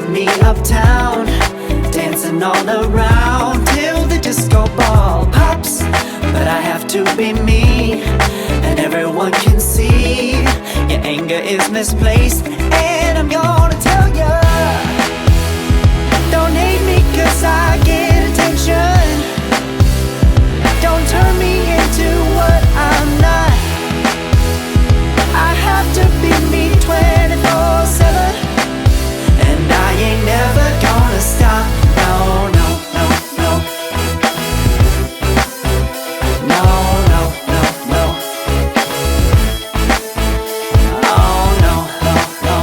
and me uptown, dancing all around till the disco ball pops. But I have to be me, and everyone can see your anger is misplaced. And I'm gonna tell ya, don't hate me 'cause I get attention. Don't turn me into what I'm not. I have to be me 24/7, and I ain't never gonna stop. No, no, no, no. No, no, no, no. Oh, no, no, no.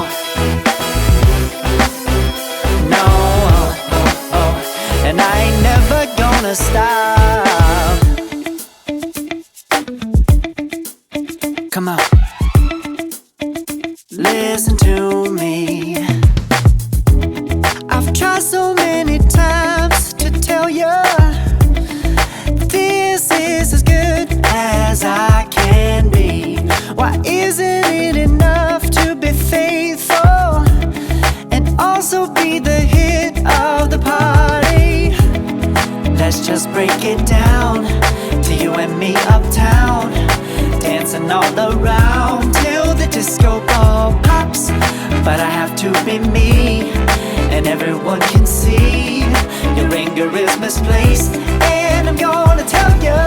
No, oh, oh, oh. And I ain't never gonna stop. Come on, listen to me. I've tried so many times to tell you this is as good as I can be. Why isn't it enough to be faithful and also be the hit of the party? Let's just break it down to you and me uptown, dancing all around till the disco ball pops. But I have to be me, and everyone can see your anger is misplaced. And I'm gonna tell ya,